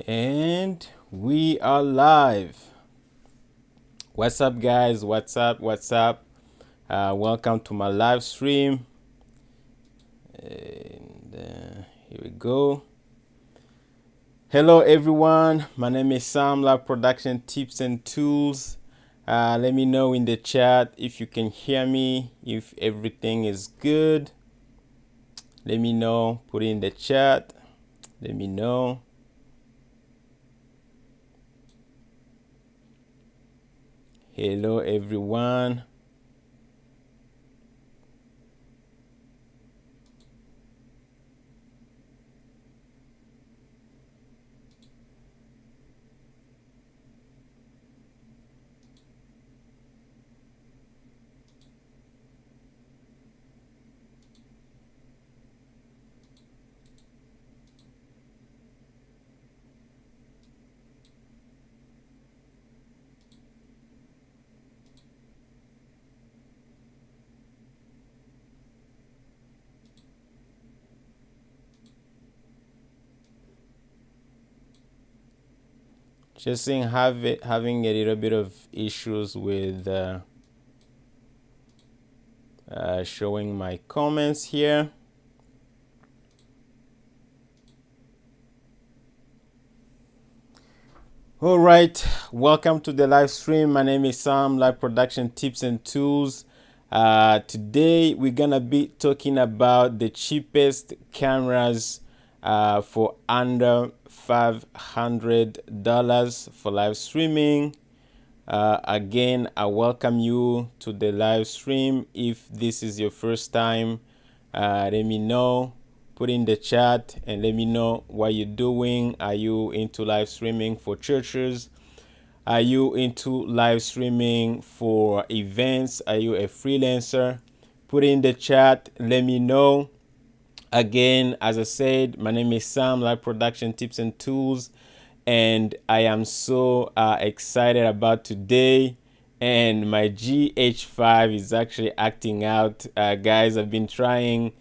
And we are live. What's up, guys? What's up? Welcome to my live stream. And here we go. Hello, everyone. My name is Sam, Live Production Tips and Tools. Let me know in the chat if you can hear me, if everything is good. Let me know. Put it in the chat. Let me know. Hello, everyone. Just saying, having a little bit of issues with showing my comments here. All right, welcome to the live stream. My name is Sam, Live Production Tips and Tools. Today we're gonna be talking about the cheapest cameras for under $500 for live streaming. Again, I welcome you to the live stream. If this is your first time, let me know. Put in the chat and let me know what you're doing. Are you into live streaming for churches? Are you into live streaming for events? Are you a freelancer? Put in the chat. Let me know. Again, as I said, my name is Sam, Live Production Tips and Tools, and I am so excited about today. And my GH5 is actually acting out. Guys, I've been trying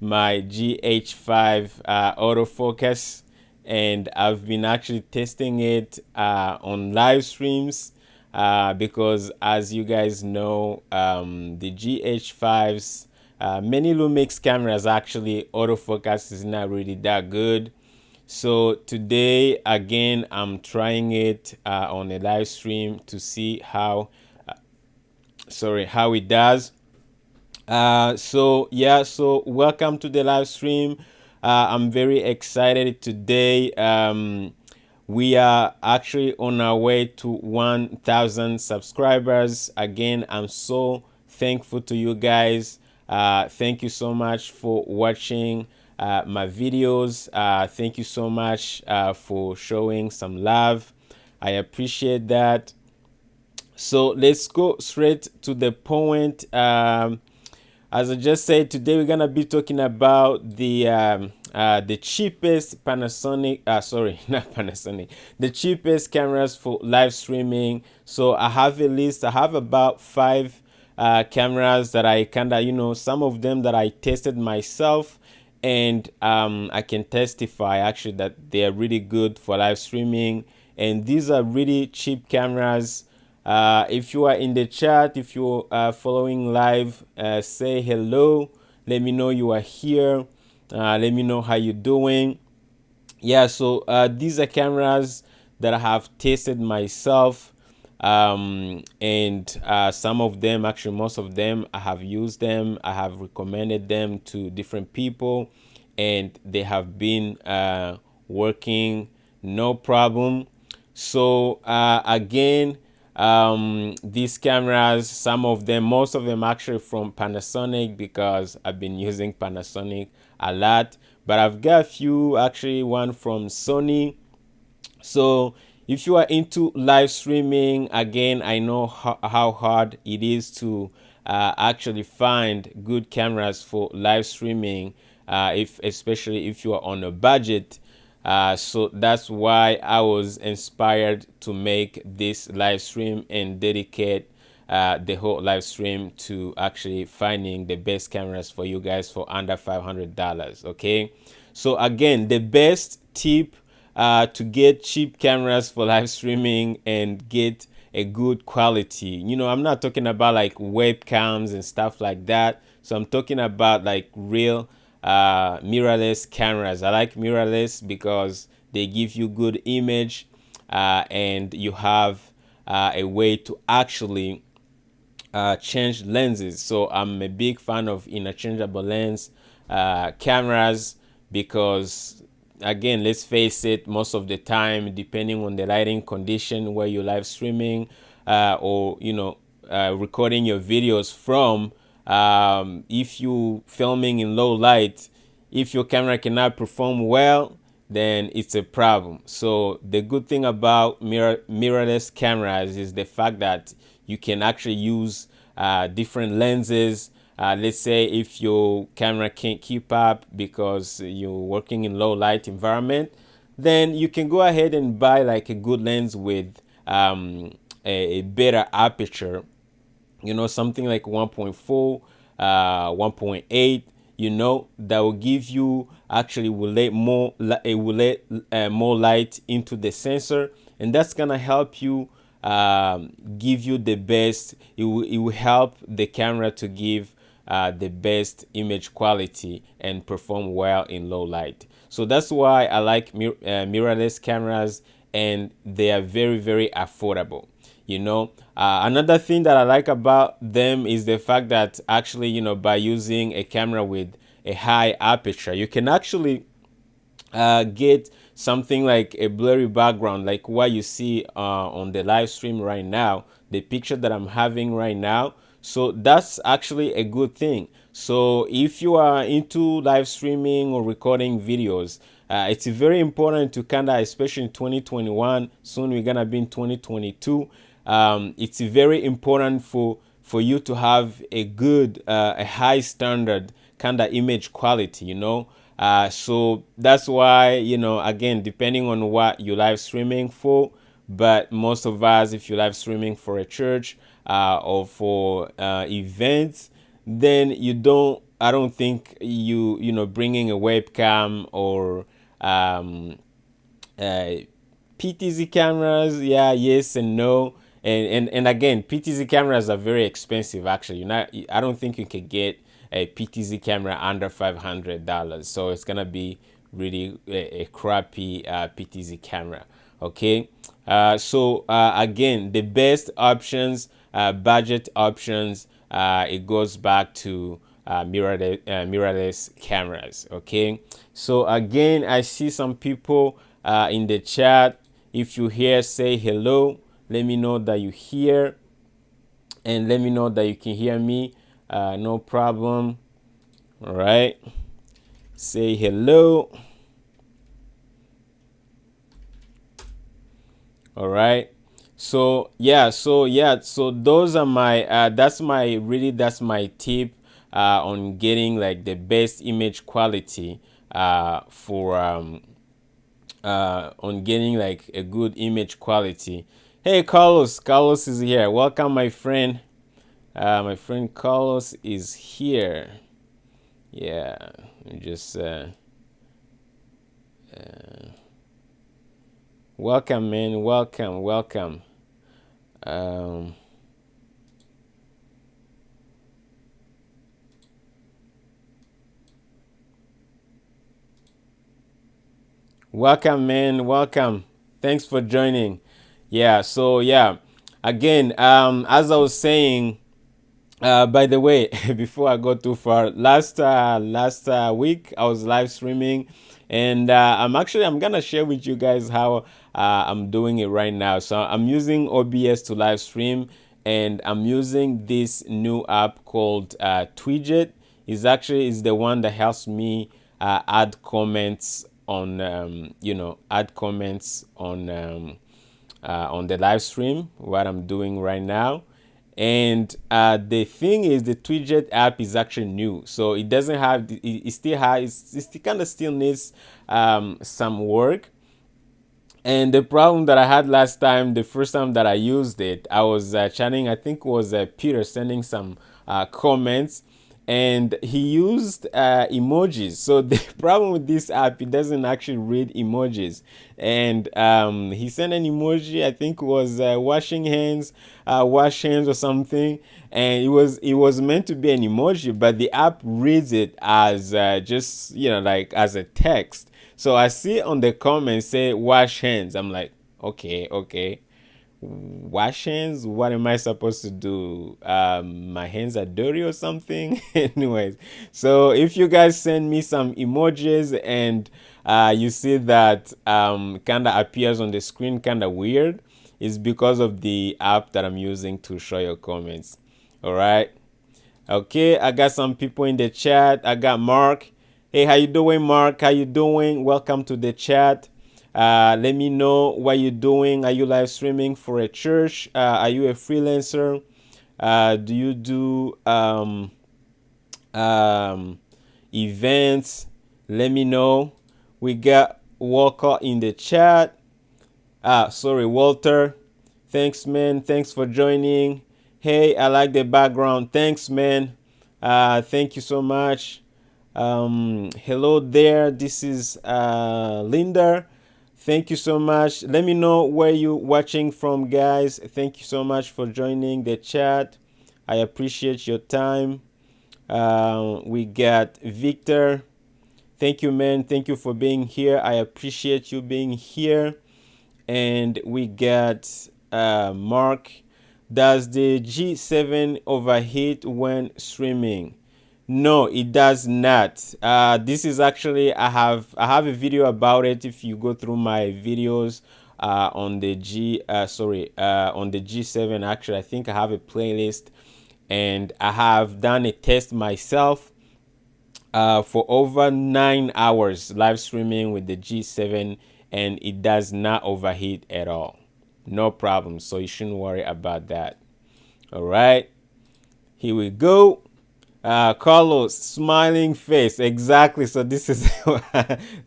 my GH5 autofocus, and I've been actually testing it on live streams because, as you guys know, the GH5s, many Lumix cameras actually autofocus is not really that good. So today again I'm trying it on a live stream to see how it does. So welcome to the live stream. I'm very excited today. We are actually on our way to 1,000 subscribers. Again, I'm so thankful to you guys. Thank you so much for watching my videos. Thank you so much for showing some love. I appreciate that. So let's go straight to the point. As I just said, today we're gonna be talking about the cheapest Panasonic, the cheapest cameras for live streaming. So I have a list. I have about 5 cameras that I kinda, some of them that I tested myself, and I can testify actually that they are really good for live streaming. And these are really cheap cameras. If you are in the chat, if you are following live, say hello. Let me know you are here. Let me know how you're doing. Yeah, so these are cameras that I have tested myself, and some of them, actually most of them, I have used them. I have recommended them to different people, and they have been working no problem. So again, these cameras, some of them, most of them actually from Panasonic, because I've been using Panasonic a lot, but I've got a few, actually one from Sony. So if you are into live streaming, again, I know how hard it is to actually find good cameras for live streaming, especially if you are on a budget. So that's why I was inspired to make this live stream and dedicate the whole live stream to actually finding the best cameras for you guys for under $500. Okay, so again, the best tip to get cheap cameras for live streaming and get a good quality. You know, I'm not talking about like webcams and stuff like that. So I'm talking about like real mirrorless cameras. I like mirrorless because they give you good image, and you have a way to actually change lenses. So I'm a big fan of interchangeable lens cameras because, again, let's face it, most of the time, depending on the lighting condition where you're live streaming or recording your videos from, if you filming in low light, if your camera cannot perform well, then it's a problem. So the good thing about mirrorless cameras is the fact that you can actually use different lenses. Let's say if your camera can't keep up because you're working in low light environment, then you can go ahead and buy like a good lens with a better aperture, something like 1.4, 1.8, that will give you, actually will let more more light into the sensor, and that's gonna help you give you the best. It will help the camera to give the best image quality and perform well in low light. So that's why I like mirrorless cameras, and they are very, very affordable. Another thing that I like about them is the fact that actually, by using a camera with a high aperture, you can actually get something like a blurry background, like what you see on the live stream right now, the picture that I'm having right now. So that's actually a good thing. So if you are into live streaming or recording videos, it's very important to especially in 2021, soon we're gonna be in 2022. It's very important for you to have a good, a high standard image quality. So that's why, again, depending on what you live streaming for, but most of us, if you live streaming for a church or for events, then I don't think bringing a webcam or PTZ cameras, yes and no. And again, PTZ cameras are very expensive. Actually, I don't think you can get a PTZ camera under $500. So it's gonna be really a crappy PTZ camera. Okay. So again, the best options, budget options, it goes back to mirrorless cameras. Okay. So again, I see some people in the chat. If you hear, say hello. Let me know that you hear, and let me know that you can hear me. No problem. All right. Say hello. All right. So those are my that's my tip on getting like the best image quality for on getting like a good image quality. Hey, Carlos is here. Welcome, my friend. My friend Carlos is here. Yeah, just welcome, man. Welcome. Welcome, man. Welcome. Thanks for joining. Yeah. So again, as I was saying. By the way, before I go too far, last week I was live streaming, and I'm gonna share with you guys how I'm doing it right now. So I'm using OBS to live stream, and I'm using this new app called Twidget. Is the one that helps me add comments on on the live stream, what I'm doing right now. And the thing is, the Twidget app is actually new, so it doesn't have it still needs some work. And the problem that I had last time, the first time that I used it, I was chatting, I think it was Peter sending some comments, and he used emojis. So the problem with this app, it doesn't actually read emojis. And he sent an emoji, I think it was washing hands, wash hands or something, and it was meant to be an emoji, but the app reads it as just, like as a text. So I see on the comments say wash hands. I'm like, okay, wash hands, what am I supposed to do? My hands are dirty or something. Anyways, so if you guys send me some emojis and you see that kind of appears on the screen kind of weird, it's because of the app that I'm using to show your comments. All right. Okay, I got some people in the chat. I got Mark. Hey, how you doing, Mark? How you doing? Welcome to the chat. Let me know what you're doing. Are you live streaming for a church? Are you a freelancer? Do you do events? Let me know. We got Walker in the chat. Sorry, Walter. Thanks, man. Thanks for joining. Hey, I like the background. Thanks, man. Thank you so much. Hello there. This is Linda. Thank you so much. Let me know where you're watching from, guys. Thank you so much for joining the chat. I appreciate your time. We got Victor. Thank you, man. Thank you for being here. I appreciate you being here. And we got Mark. Does the G7 overheat when streaming? No, it does not. This is actually, I have a video about it. If you go through my videos on the on the G7, actually, I think I have a playlist, and I have done a test myself for over 9 hours live streaming with the G7, and it does not overheat at all. No problem. So you shouldn't worry about that. All right, here we go. Carlos, smiling face. Exactly. So this is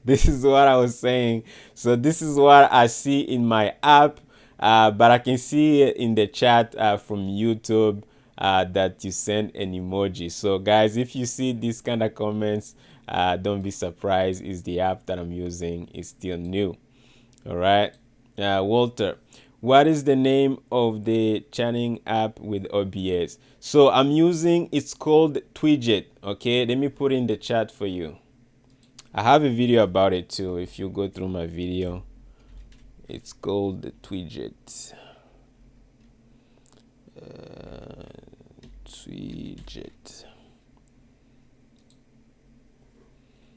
this is what I was saying. So this is what I see in my app, but I can see it in the chat from YouTube that you send an emoji. So guys, if you see these kind of comments, don't be surprised. It's the app that I'm using. It's still new. All right. Walter, what is the name of the chatting app with OBS? So I'm using, it's called Twidget. Okay, let me put in the chat for you. I have a video about it too. If you go through my video, it's called the Twidget. Twidget.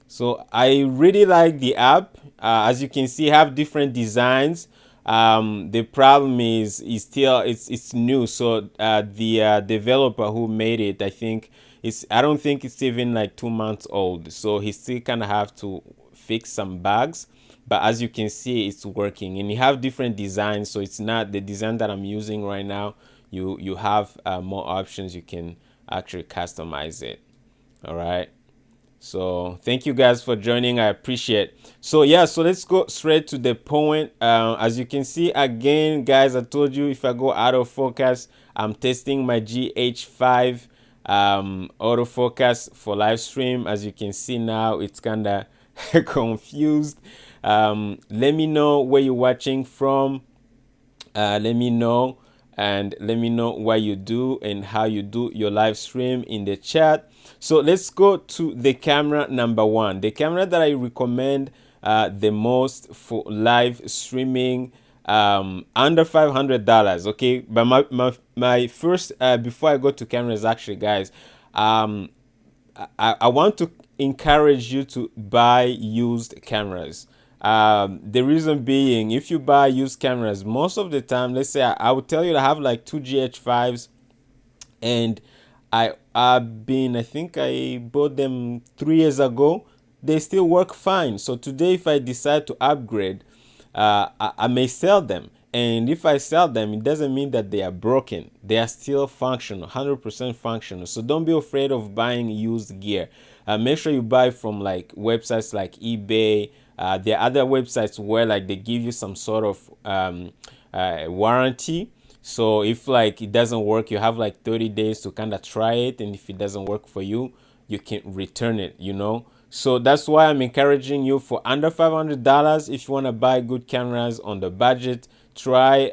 So I really like the app. As you can see, I have different designs. The problem is still it's new. So the developer who made it, I don't think it's even like 2 months old. So he still kind of have to fix some bugs. But as you can see, it's working, and you have different designs. So it's not the design that I'm using right now. You have more options. You can actually customize it. All right. So thank you guys for joining. I appreciate. So yeah, so let's go straight to the point. As you can see, again, guys, I told you if I go out of focus, I'm testing my GH5 autofocus for live stream. As you can see now, it's kind of confused. Let me know where you're watching from. Let me know, and let me know what you do and how you do your live stream in the chat. So let's go to the camera number one. The camera that I recommend the most for live streaming, under $500. Okay, but my first before I go to cameras, actually, guys, I want to encourage you to buy used cameras. The reason being, if you buy used cameras, most of the time, let's say I would tell you to have like 2 GH5s, and I think I bought them 3 years ago. They still work fine. So today, if I decide to upgrade, I may sell them. And if I sell them, it doesn't mean that they are broken. They are still functional, 100% functional. So don't be afraid of buying used gear. Make sure you buy from like websites like eBay. There are other websites where like they give you some sort of warranty. So if like it doesn't work, you have like 30 days to kind of try it, and if it doesn't work for you, you can return it, you know. So that's why I'm encouraging you, for under $500, if you want to buy good cameras on the budget, try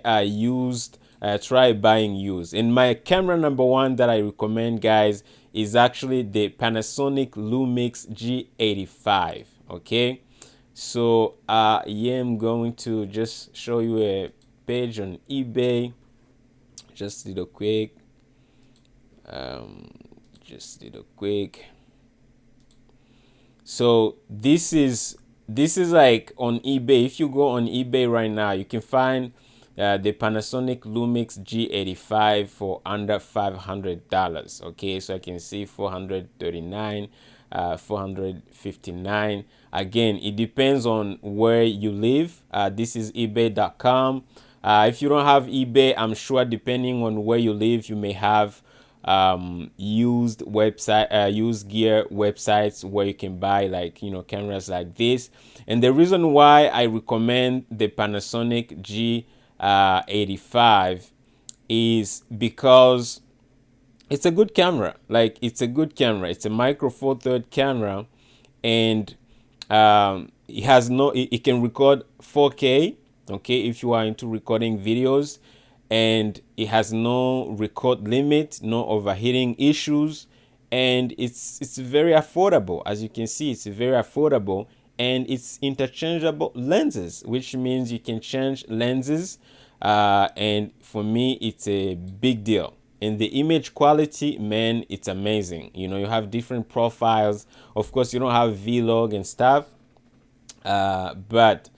try buying used. And my camera number one that I recommend, guys, is actually the Panasonic Lumix G85. Okay, so yeah, I'm going to just show you a page on eBay. Just little quick. Um, just little quick. So this is like on eBay. If you go on eBay right now, you can find the Panasonic Lumix G85 for under $500. Okay, so I can see 439, 459. Again, it depends on where you live. This is ebay.com. If you don't have eBay, I'm sure depending on where you live, you may have used gear websites where you can buy, like, you know, cameras like this. And the reason why I recommend the Panasonic G85 is because it's a good camera. Like, it's a good camera. It's a micro four third camera, and it has it can record 4K. Okay, if you are into recording videos, and it has no record limit, no overheating issues, and it's very affordable. As you can see, it's very affordable, and it's interchangeable lenses, which means you can change lenses, and for me, it's a big deal. And the image quality, man, it's amazing. You know, you have different profiles. Of course, you don't have vlog and stuff, but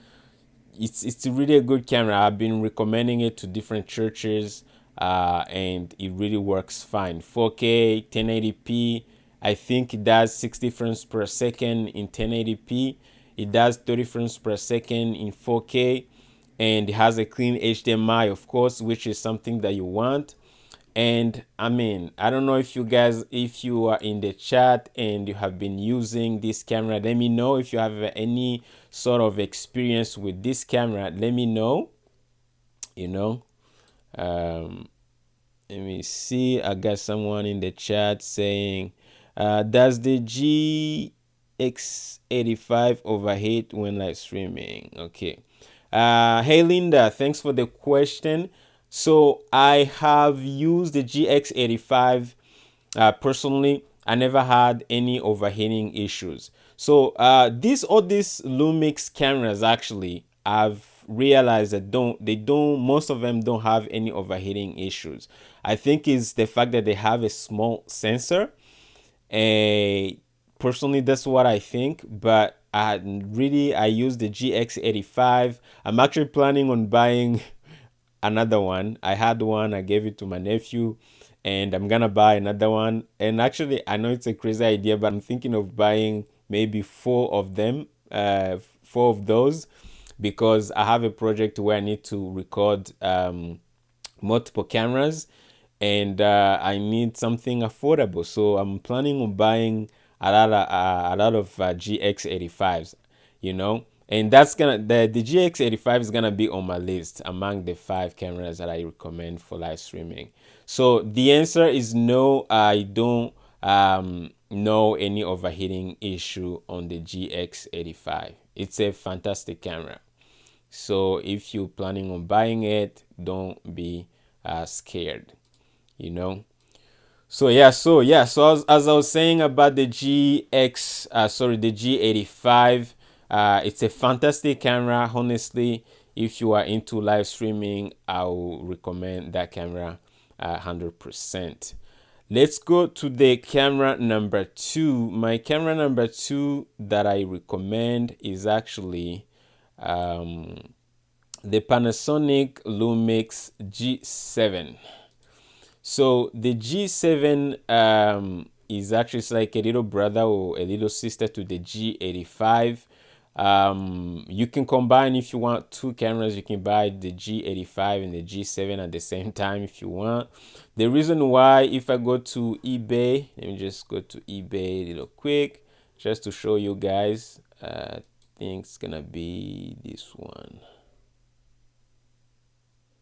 it's really a good camera. I've been recommending it to different churches, and it really works fine. 4K, 1080p. I think it does 60 frames per second in 1080p. It does 30 frames per second in 4K, and it has a clean HDMI, of course, which is something that you want. And I mean, I don't know if you guys, if you are in the chat and you have been using this camera, let me know. If you have any sort of experience with this camera, let me know. You know, let me see. I got someone in the chat saying, does the GX85 overheat when live streaming? Okay. Hey Linda, thanks for the question. So I have used the GX85 personally. I never had any overheating issues. So all these Lumix cameras, actually, I've realized that most of them don't have any overheating issues. I think it's the fact that they have a small sensor. Personally, that's what I think. But I use the GX85. I'm actually planning on buying another one. I had one, I gave it to my nephew, and I'm gonna buy another one. And actually, I know it's a crazy idea, but I'm thinking of buying maybe four of them, four of those, because I have a project where I need to record multiple cameras, and I need something affordable. So I'm planning on buying a lot of GX85s, you know. And that's the GX85 is gonna be on my list among the 5 cameras that I recommend for live streaming. So the answer is no. I don't know any overheating issue on the GX85. It's a fantastic camera. So if you're planning on buying it, don't be scared, you know. So as I was saying about the the G85, it's a fantastic camera. Honestly, if you are into live streaming, I will recommend that camera 100%. Let's go to the camera number 2. My camera number 2 that I recommend is actually the Panasonic Lumix G7. So the G7 is actually like a little brother or a little sister to the G85. You can combine, if you want 2 cameras, you can buy the G85 and the G7 at the same time if you want. The reason why, if I go to eBay, let me just go to eBay a little quick, just to show you guys. I think it's gonna be this one.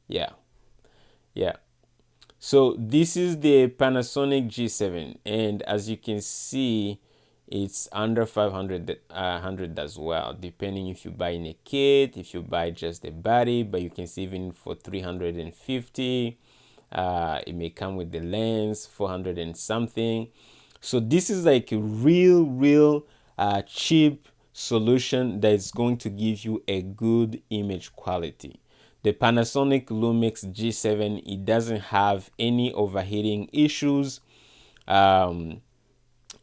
Yeah. Yeah. So this is the Panasonic G7, and as you can see, it's under 500 100 as well, depending if you buy in a kit, if you buy just the body, but you can see even for 350, it may come with the lens, 400 and something. So this is like a real cheap solution that is going to give you a good image quality. The Panasonic Lumix G7, it doesn't have any overheating issues. Um,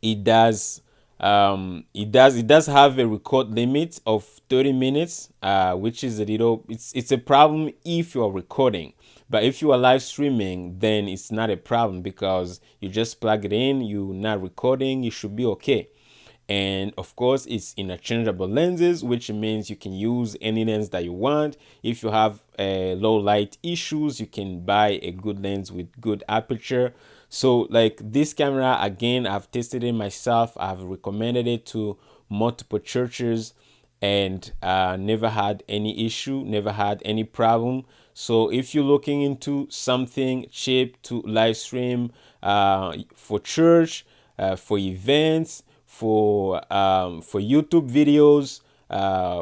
it does have a record limit of 30 minutes, which is a little, it's a problem if you are recording, but if you are live streaming, then it's not a problem because you just plug it in, you're not recording, you should be okay. And of course, it's interchangeable lenses, which means you can use any lens that you want. If you have low light issues, you can buy a good lens with good aperture. So like this camera, again, I've tested it myself. I've recommended it to multiple churches and never had any issue, never had any problem. So if you're looking into something cheap to live stream for church, for events, for YouTube videos,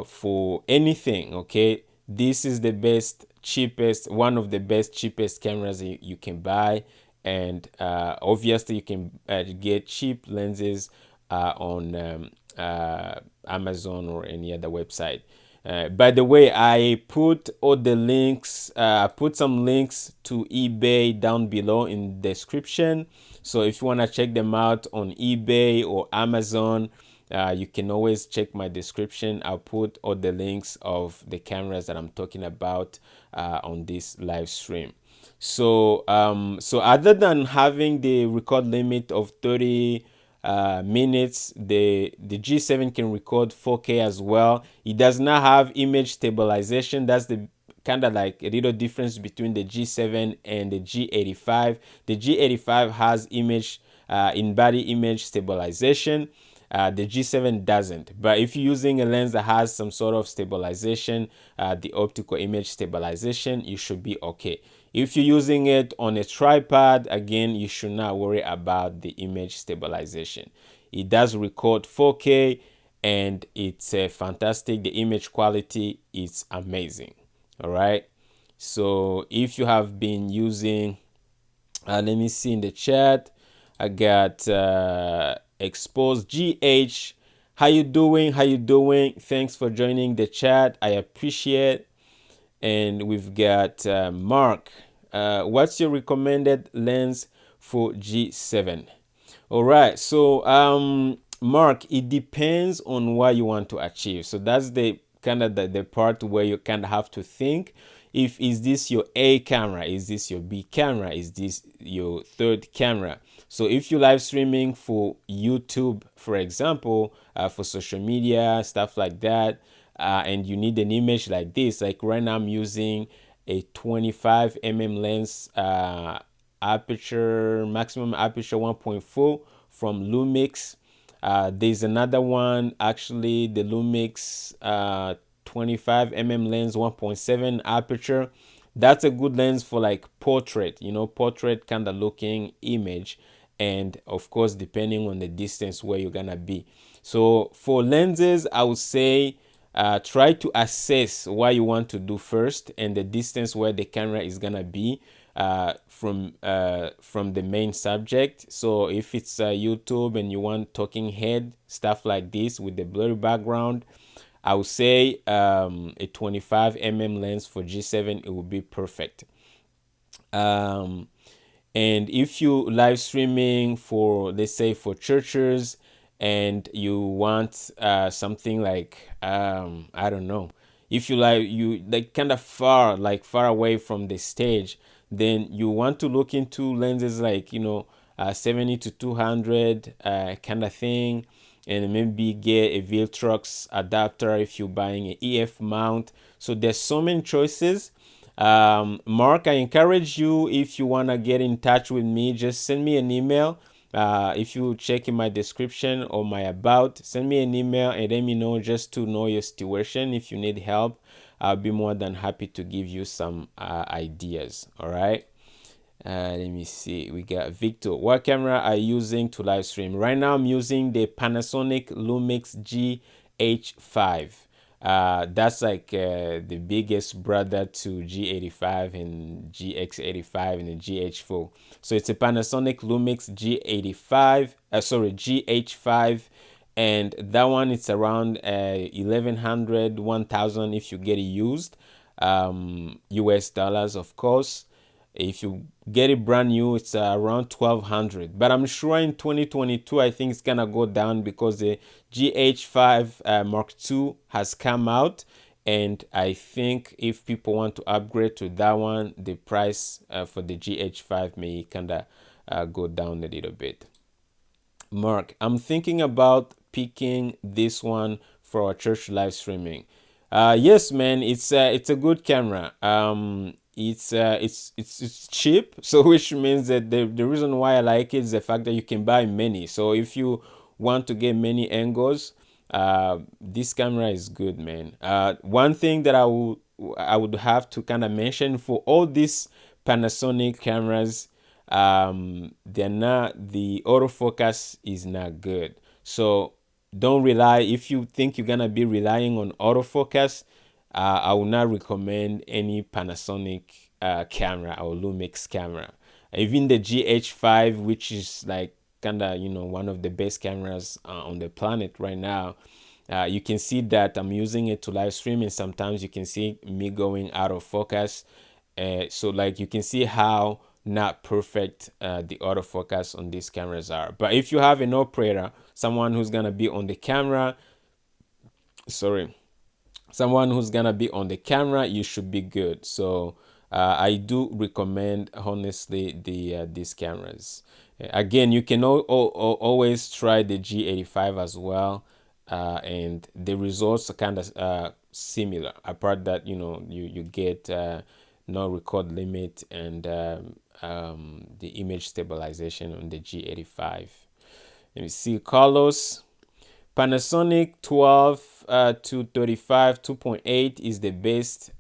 for anything, okay, this is the best, cheapest, one of the best, cheapest cameras you can buy. And obviously you can get cheap lenses on Amazon or any other website. By the way, I put all the links, put some links to eBay down below in the description. So if you want to check them out on eBay or Amazon, you can always check my description. I'll put all the links of the cameras that I'm talking about on this live stream. So so other than having the record limit of 30 minutes, the G7 can record 4K as well. It does not have image stabilization. That's the kind of like a little difference between the G7 and the G85. The G85 has image in-body image stabilization. The G7 doesn't. But if you're using a lens that has some sort of stabilization, the optical image stabilization, you should be okay. If you're using it on a tripod, again, you should not worry about the image stabilization. It does record 4K and it's fantastic. The image quality is amazing. All right. So if you have been using, let me see in the chat, I got Exposed GH. How you doing? How you doing? Thanks for joining the chat. I appreciate. And we've got Mark. What's your recommended lens for G7? All right. So Mark, it depends on what you want to achieve. So that's the kind of the part where you kind of have to think. If is this your A camera, is this your B camera, is this your third camera? So if you're live streaming for YouTube, for example, for social media, stuff like that, and you need an image like this, like right now I'm using a 25 lens, aperture, maximum aperture 1.4 from Lumix. There's another one, actually, the Lumix 25 lens 1.7 aperture. That's a good lens for like portrait, portrait kind of looking image. And of course, depending on the distance where you're gonna be. So for lenses, I would say try to assess what you want to do first and the distance where the camera is gonna be from the main subject. So if it's YouTube and you want talking head stuff like this with the blurry background, I would say a 25 lens for G7, it would be perfect. And if you live streaming for, let's say, for churches, and you want something like I don't know, if you like kind of far away from the stage, then you want to look into lenses like 70 to 200 kind of thing, and maybe get a Viltrox adapter if you're buying an EF mount. So there's so many choices. Mark, I encourage you, if you want to get in touch with me, just send me an email. If you check in my description or my about, send me an email and let me know, just to know your situation. If you need help, I'll be more than happy to give you some ideas. All right. Let me see. We got Victor. What camera are you using to live stream? Right now, I'm using the Panasonic Lumix GH5. That's like the biggest brother to G85 and GX85 and the GH4. So it's a Panasonic Lumix G85. Sorry, GH5, and that one it's around 1100, 1000 if you get it used, US dollars, of course. If you get it brand new, it's around 1200. But I'm sure in 2022, I think it's gonna go down because the GH5 Mark II has come out, and I think if people want to upgrade to that one, the price for the GH5 may kinda go down a little bit. Mark, I'm thinking about picking this one for our church live streaming. Yes, man, it's a good camera. It's cheap, so which means that the reason why I like it is the fact that you can buy many. So if you want to get many angles, this camera is good, man. One thing that I would have to kind of mention for all these Panasonic cameras, they're not, the autofocus is not good. So don't rely, if you think you're gonna be relying on autofocus, I would not recommend any Panasonic camera or Lumix camera. Even the GH5, which is like kinda one of the best cameras on the planet right now, you can see that I'm using it to live stream, and sometimes you can see me going out of focus. So like you can see how not perfect the autofocus on these cameras are. But if you have an operator, someone who's gonna be on the camera, you should be good. So I do recommend honestly these cameras. Again, you can always try the G85 as well, and the results are kind of similar, apart that you get no record limit and the image stabilization on the G85. Let me see. Carlos, Panasonic 12 to 35 2.8 is the best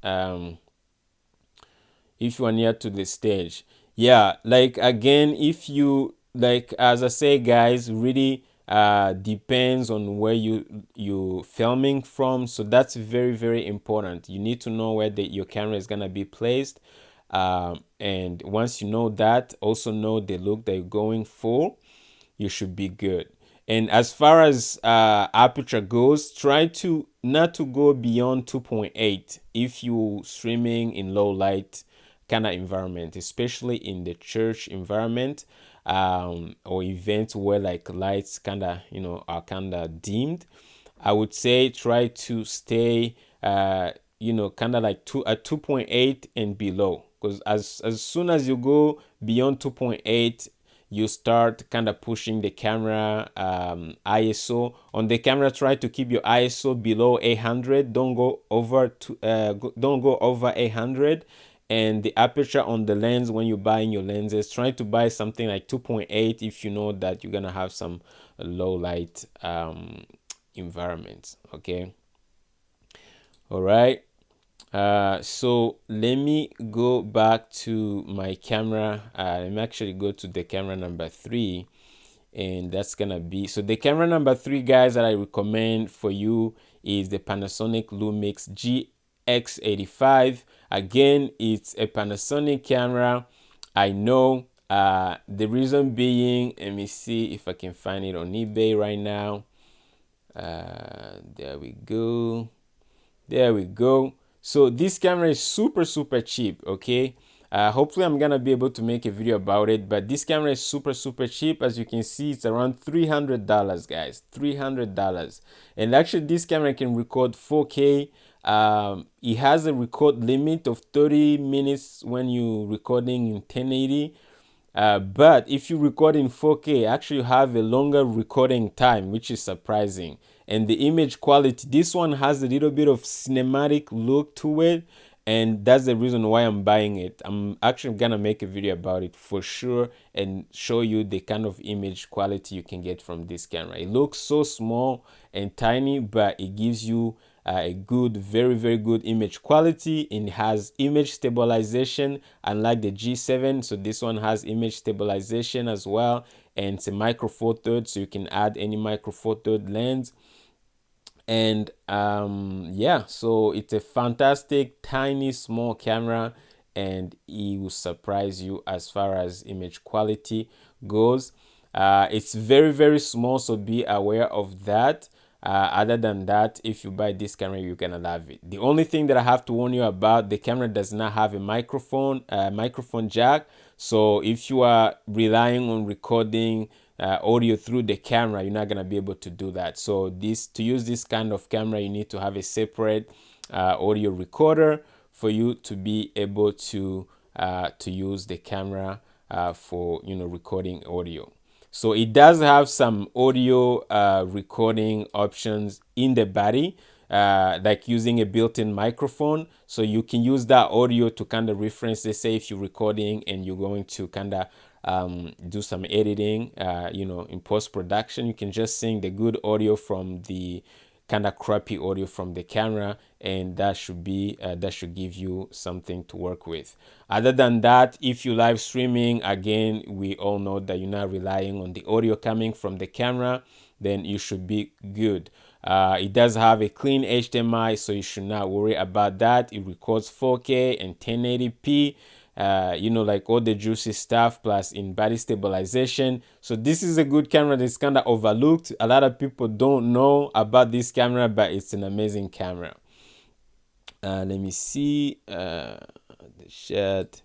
if you are near to the stage. Yeah, like again, if you like, as I say, guys, really depends on where you filming from. So that's very, very important. You need to know where your camera is gonna be placed, and once you know that, also know the look that you're going for, you should be good. And as far as aperture goes, try to not to go beyond 2.8 if you streaming in low light kind of environment, especially in the church environment, or events where like lights kind of are kind of dimmed. I would say try to stay kind of like 2.8 and below, because as soon as you go beyond 2.8, you start kind of pushing the camera ISO on the camera. Try to keep your ISO below 800. Don't go over 800. And the aperture on the lens, when you're buying your lenses, try to buy something like 2.8 if you know that you're gonna have some low light environments. Okay, all right. So let me go back to my camera. Let me actually go to the camera number 3, and that's gonna be, so the camera number 3, guys, that I recommend for you is the Panasonic Lumix GX85. Again, it's a Panasonic camera. I know, the reason being, let me see if I can find it on eBay right now. There we go. So this camera is super cheap. Okay, hopefully I'm gonna be able to make a video about it, but this camera is super cheap. As you can see, it's around $300, guys. $300. And actually this camera can record 4K. It has a record limit of 30 minutes when you recording in 1080. But if you record in 4K, actually you have a longer recording time, which is surprising. And the image quality, this one has a little bit of cinematic look to it, and that's the reason why I'm buying it. I'm actually gonna make a video about it for sure and show you the kind of image quality you can get from this camera. It looks so small and tiny, but it gives you a good, very good image quality. It has image stabilization, unlike the G7. So this one has image stabilization as well, and it's a micro four third, so you can add any micro four third lens. And yeah, so it's a fantastic tiny small camera, and it will surprise you as far as image quality goes. It's very small, so be aware of that. Other than that, if you buy this camera, you're gonna love it. The only thing that I have to warn you about, the camera does not have a microphone jack. So if you are relying on recording audio through the camera, you're not gonna be able to do that. So to use this kind of camera, you need to have a separate audio recorder for you to be able to use the camera for recording audio. So it does have some audio recording options in the body, like using a built-in microphone. So you can use that audio to kind of reference, let's say if you're recording and you're going to kind of do some editing, in post-production, you can just sing the good audio from the kind of crappy audio from the camera, and that should give you something to work with. Other than that, if you live streaming, again, we all know that you're not relying on the audio coming from the camera, then you should be good. It does have a clean HDMI, so you should not worry about that. It records 4K and 1080p. Like all the juicy stuff, plus in body stabilization. So this is a good camera that's kind of overlooked. A lot of people don't know about this camera, but it's an amazing camera. Let me see the chat.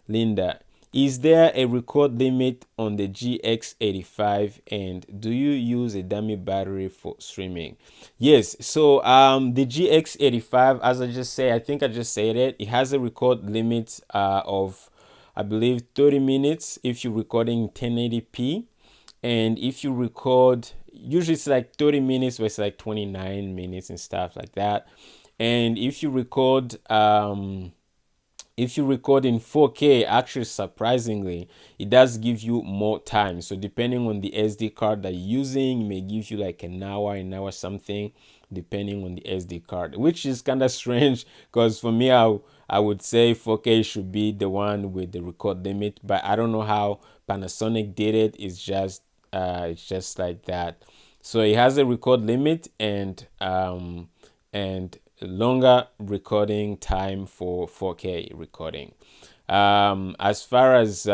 Linda, is there a record limit on the GX85, and do you use a dummy battery for streaming? Yes, so the GX85, as I just say, I think I just said it, it has a record limit of, I believe, 30 minutes if you're recording 1080p. And if you record, usually it's like 30 minutes, but it's like 29 minutes and stuff like that. And if you record in 4K, actually surprisingly, it does give you more time. So depending on the SD card that you're using, it may give you like an hour something, depending on the SD card, which is kind of strange, because for me, I would say 4K should be the one with the record limit, but I don't know how Panasonic did it. It's just like that. So it has a record limit and longer recording time for 4K recording. As far as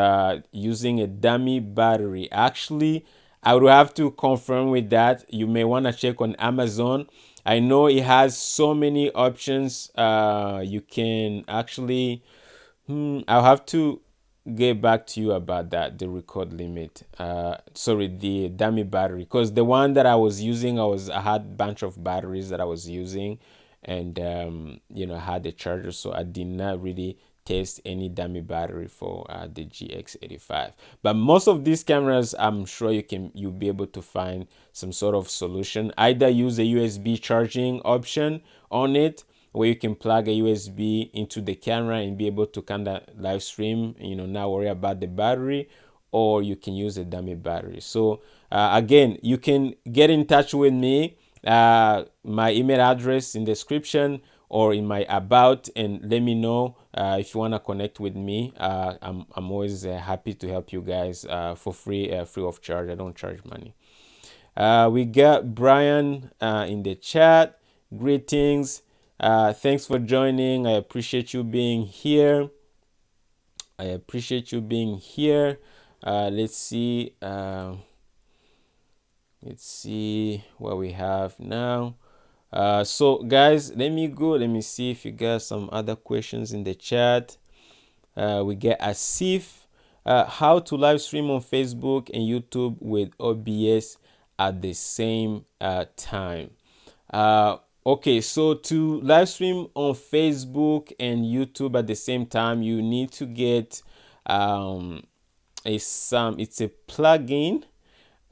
using a dummy battery, actually, I would have to confirm with that. You may want to check on Amazon. I know it has so many options. You can actually, I'll have to get back to you about that, the record limit. The dummy battery, because the one that I was using, I had a bunch of batteries that I was using, and I had a charger, so I did not really test any dummy battery for the GX85. But most of these cameras, I'm sure you'll be able to find some sort of solution. Either use a USB charging option on it, where you can plug a USB into the camera and be able to kind of live stream, not worry about the battery, or you can use a dummy battery. So again, you can get in touch with me. My email address in the description or in my about, and let me know if you want to connect with me. I'm always happy to help you guys for free of charge. I don't charge money. We got Brian in the chat. Greetings. Thanks for joining. I appreciate you being here. Let's see. Let's see what we have now. So guys, let me see if you got some other questions in the chat. We get Asif. How to live stream on Facebook and YouTube with OBS at the same time. Okay, so to live stream on Facebook and YouTube at the same time, you need to get it's a plugin.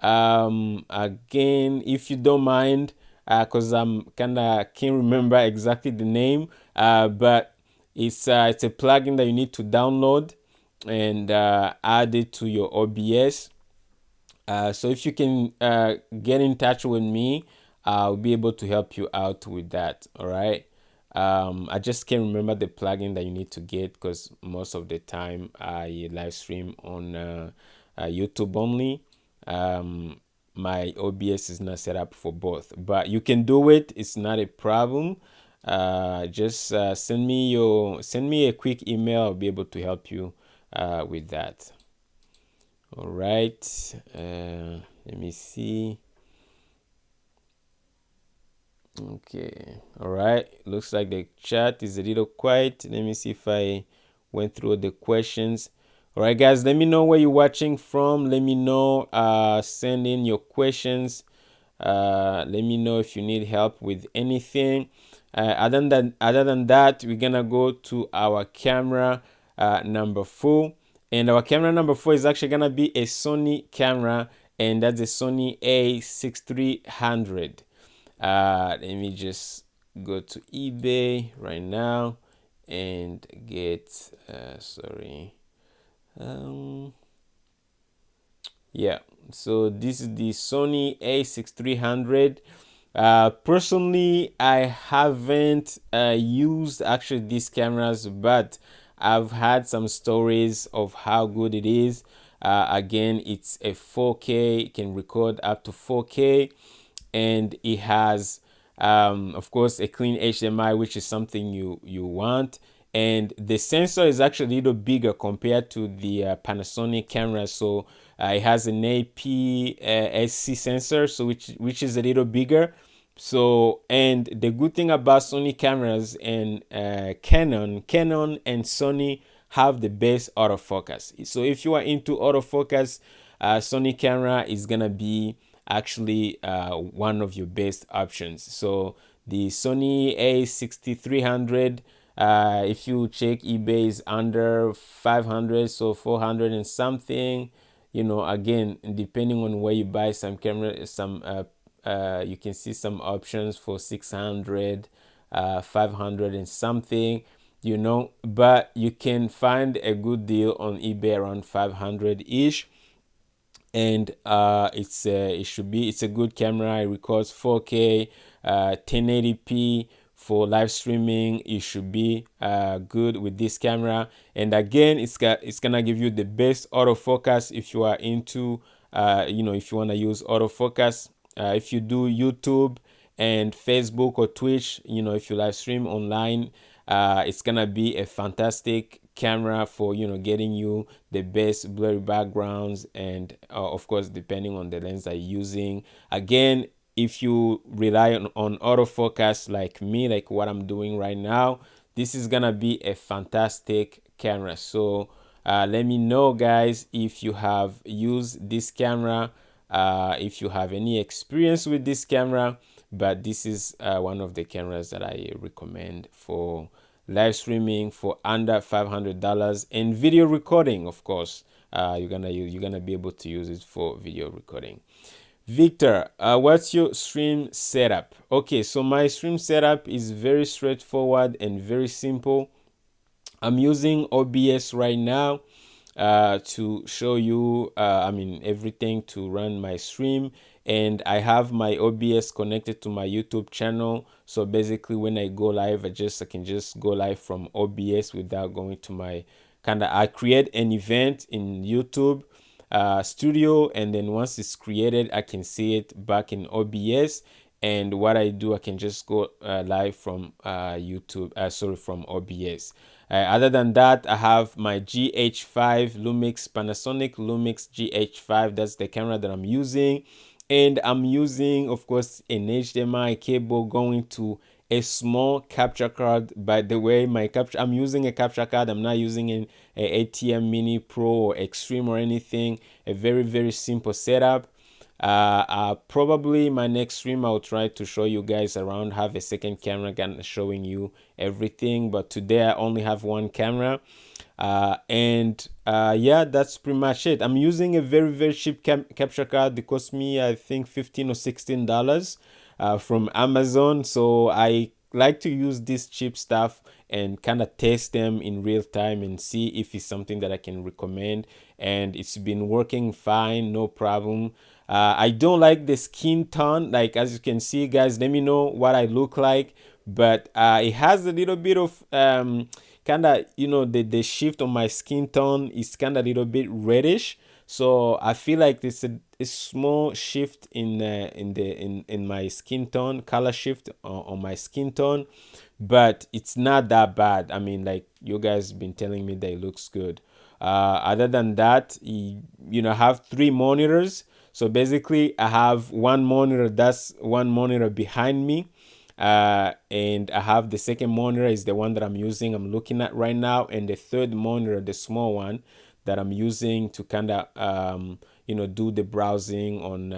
Again, if you don't mind, because I'm can't remember exactly the name, but it's a plugin that you need to download and add it to your OBS. So if you can get in touch with me, I'll be able to help you out with that. All right. I just can't remember the plugin that you need to get, because most of the time I live stream on YouTube only. My OBS is not set up for both, but you can do it. It's not a problem. Just send me a quick email. I'll be able to help you with that. All right. Let me see. Okay. All right. Looks like the chat is a little quiet. Let me see if I went through the questions. All right, guys. Let me know where you're watching from. Let me know. Send in your questions. Let me know if you need help with anything. Other than that, we're gonna go to our camera number 4, and our camera number 4 is actually gonna be a Sony camera, and that's a Sony A6300. Let me just go to eBay right now and get yeah, so this is the Sony A6300. Personally, I haven't used actually these cameras, but I've had some stories of how good it is. Again, it's a 4K, it can record up to 4K, and it has of course a clean HDMI, which is something you want, and the sensor is actually a little bigger compared to the Panasonic camera. So it has an APS-C sensor, so which is a little bigger. So, and the good thing about Sony cameras and Canon and Sony have the best autofocus. So if you are into autofocus, Sony camera is gonna be actually one of your best options. So the Sony A6300, if you check eBay, is under 500, so 400 and something. You know, again, depending on where you buy some camera, you can see some options for 600, 500 and something, you know, but you can find a good deal on eBay around 500 ish. And it's a good camera. It records 4K, 1080p for live streaming. It should be good with this camera. And again, it's gonna give you the best autofocus if you are into if you want to use autofocus. If you do YouTube and Facebook or Twitch, if you live stream online, it's gonna be a fantastic camera for getting you the best blurry backgrounds, and of course depending on the lens that you're using. Again, if you rely on autofocus like me, like what I'm doing right now, this is gonna be a fantastic camera. So let me know, guys, if you have used this camera, if you have any experience with this camera. But this is one of the cameras that I recommend for live streaming for under $500, and video recording. Of course, you're gonna be able to use it for video recording. Victor, what's your stream setup? Okay, so my stream setup is very straightforward and very simple. I'm using OBS right now to show you everything to run my stream, and I have my OBS connected to my YouTube channel. So basically when I go live, I can just go live from OBS without going to my I create an event in YouTube Studio, and then once it's created, I can see it back in OBS. And what I do, I can just go live from from OBS. Other than that, I have my GH5 Panasonic Lumix GH85. That's the camera that I'm using. And I'm using, of course, an HDMI cable going to a small capture card. By the way, I'm using a capture card. I'm not using an ATM Mini Pro or Extreme or anything. A very, very simple setup. Probably my next stream I'll try to show you guys around, have a second camera showing you everything, but today I only have one camera. Yeah, that's pretty much it. I'm using a very, very cheap capture card. It cost me, I think, $15 or $16 from Amazon. So I like to use this cheap stuff, and kind of test them in real time and see if it's something that I can recommend. And it's been working fine, no problem. I don't like the skin tone. Like, as you can see, guys, let me know what I look like. But it has a little bit of kind of, the shift on my skin tone is kind of a little bit reddish. So I feel like there's a small shift in my skin tone, color shift on my skin tone, but it's not that bad. I mean, like, you guys been telling me that it looks good. Other than that, I have three monitors. So basically, I have one monitor behind me, and I have the second monitor is the one that I'm looking at right now, and the third monitor, the small one, that I'm using to kind of do the browsing on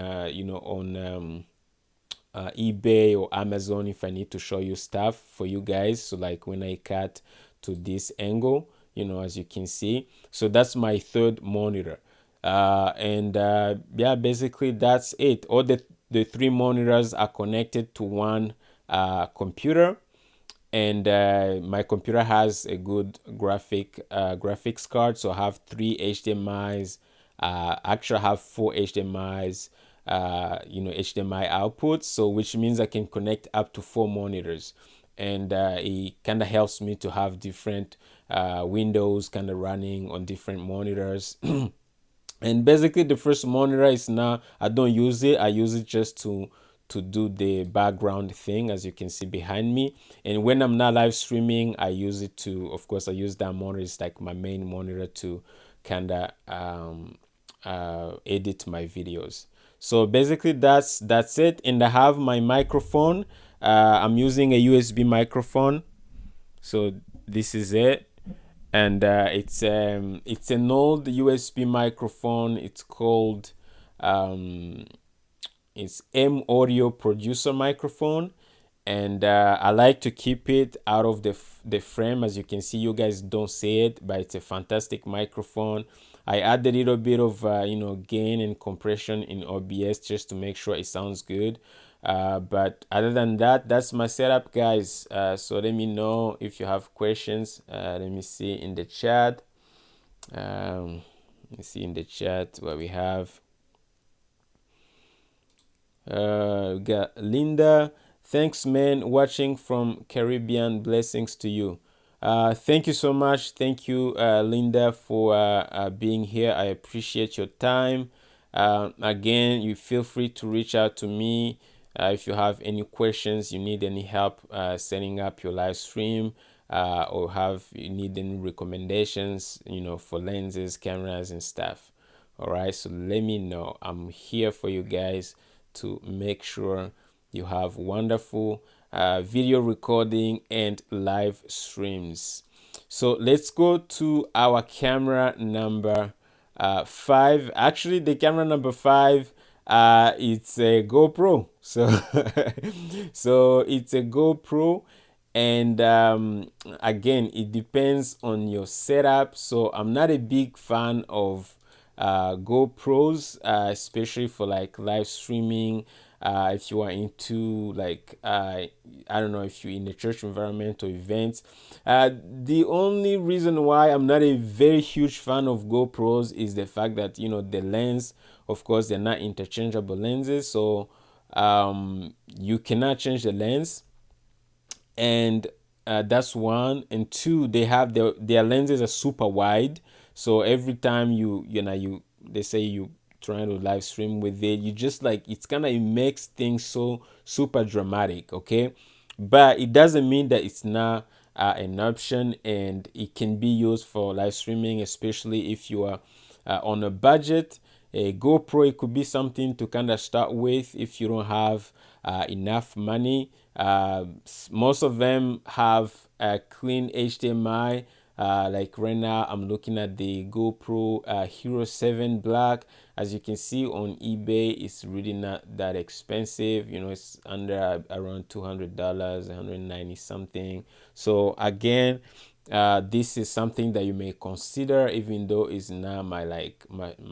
eBay or Amazon if I need to show you stuff for you guys. So like when I cut to this angle, as you can see. So that's my third monitor. And yeah, basically that's it. All the three monitors are connected to one computer, and my computer has a good graphics card. So I have three HDMI's. Actually, I have four HDMI's. HDMI outputs. So which means I can connect up to four monitors, and it kind of helps me to have different windows kind of running on different monitors. And basically the first monitor is now, I don't use it. I use it just to do the background thing, as you can see behind me. And when I'm not live streaming, I use it to, of course, I use that monitor. It's like my main monitor to kind of edit my videos. So basically that's it. And I have my microphone. I'm using a USB microphone. So this is it. And it's an old USB microphone. It's called it's M Audio Producer microphone, and I like to keep it out of the frame. As you can see, you guys don't see it, but it's a fantastic microphone. I add a little bit of gain and compression in OBS just to make sure it sounds good. But other than that, that's my setup, guys. So let me know if you have questions. Let me see in the chat. Let me see in the chat what we have. We got Linda. Thanks, man. Watching from Caribbean. Blessings to you. Thank you so much. Thank you, Linda, for being here. I appreciate your time. Again, you feel free to reach out to me if you have any questions, you need any help setting up your live stream, or you need any recommendations, for lenses, cameras, and stuff. All right, so let me know. I'm here for you guys to make sure you have wonderful video recording and live streams. So let's go to our camera number 5. Actually, the camera number 5, it's a GoPro. So so it's a GoPro, and again, it depends on your setup. So I'm not a big fan of GoPros, especially for like live streaming. If you are into like I don't know, if you're in a church environment or events. The only reason why I'm not a very huge fan of GoPros is the fact that the lens, of course, they're not interchangeable lenses, so you cannot change the lens, and that's one. And two, they have their lenses are super wide, so every time they say you trying to live stream with it, you just like, it's kind of, it makes things so super dramatic, okay? But it doesn't mean that it's not an option, and it can be used for live streaming, especially if you are on a budget. A GoPro, it could be something to kind of start with if you don't have enough money. Most of them have a clean HDMI. Like right now, I'm looking at the GoPro Hero 7 Black. As you can see on eBay, it's really not that expensive. It's under around $200, 190 something. So again, this is something that you may consider, even though it's not my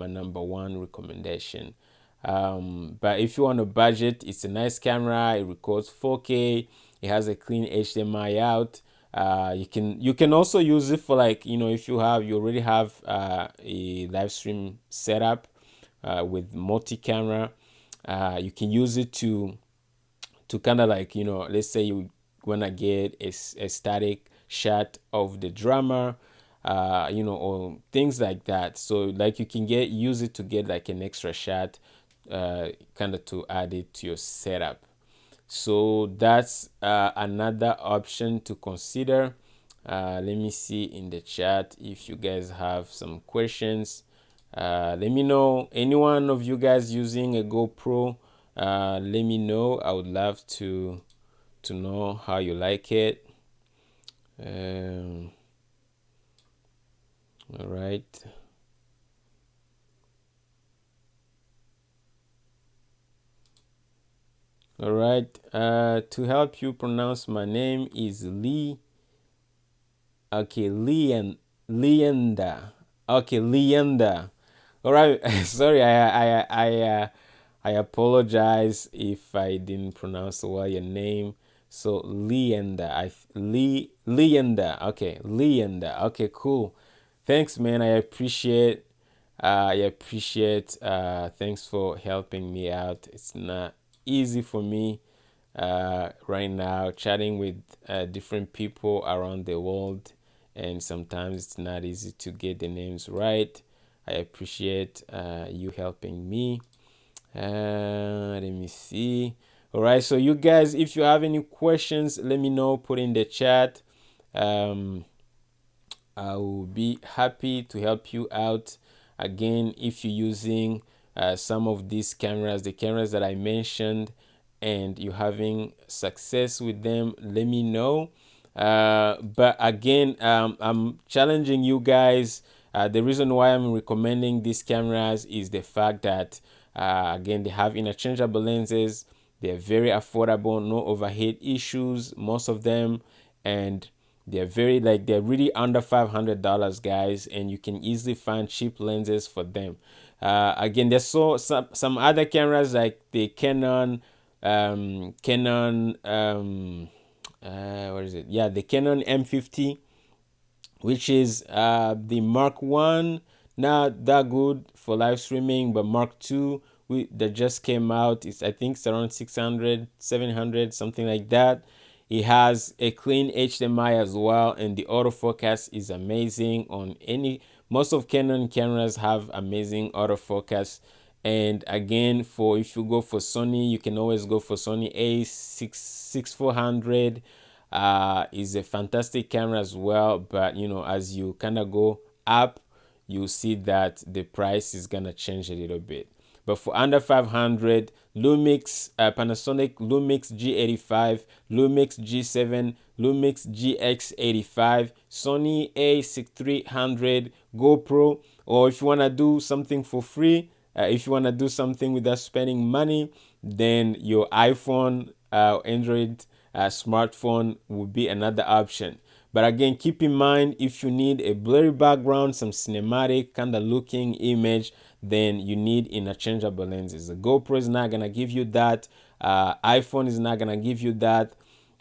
number one recommendation. But if you want a budget, it's a nice camera. It records 4K. It has a clean HDMI out. You can also use it for, like, if you already have a live stream setup with multi-camera. You can use it to kind of, like, let's say you want to get a static shot of the drummer, or things like that. So, like, you can use it to get like an extra shot, kind of to add it to your setup. So that's another option to consider. Let me see in the chat if you guys have some questions. Let me know. Any one of you guys using a GoPro, let me know. I would love to know how you like it. All right. All right. To help you pronounce my name is Lee. Okay, Leanda. Okay, Leanda. All right. Sorry, I apologize if I didn't pronounce well your name. So Leanda, Leanda. Okay, Leanda. Okay, cool. Thanks, man. I appreciate. Thanks for helping me out. It's not easy for me right now, chatting with different people around the world, and sometimes it's not easy to get the names right. I appreciate you helping me. Let me see. All right, so you guys, if you have any questions, let me know. Put in the chat. I will be happy to help you out. Again, if you're using some of these cameras, the cameras that I mentioned, and you're having success with them, let me know. But again, I'm challenging you guys. The reason why I'm recommending these cameras is the fact that, again, they have interchangeable lenses. They're very affordable, no overheat issues, most of them, and they're really under $500, guys, and you can easily find cheap lenses for them. Again, there's some other cameras like the Canon what is it? Yeah, the Canon M50, which is the Mark 1, not that good for live streaming, but Mark 2 that just came out, I think it's around 600, 700, something like that. It has a clean HDMI as well, and the autofocus is amazing on most of Canon cameras have amazing autofocus. And again, if you go for Sony, you can always go for Sony A6400. Is a fantastic camera as well, but as you kind of go up, you see that the price is gonna change a little bit. But for under 500, Panasonic Lumix G85, Lumix G7, Lumix GX85, Sony A6300, GoPro, or if you want to do something for free, if you want to do something without spending money, then your iPhone, Android smartphone would be another option. But again, keep in mind, if you need a blurry background, some cinematic kind of looking image, then you need interchangeable lenses. The GoPro is not gonna give you that. iPhone is not gonna give you that.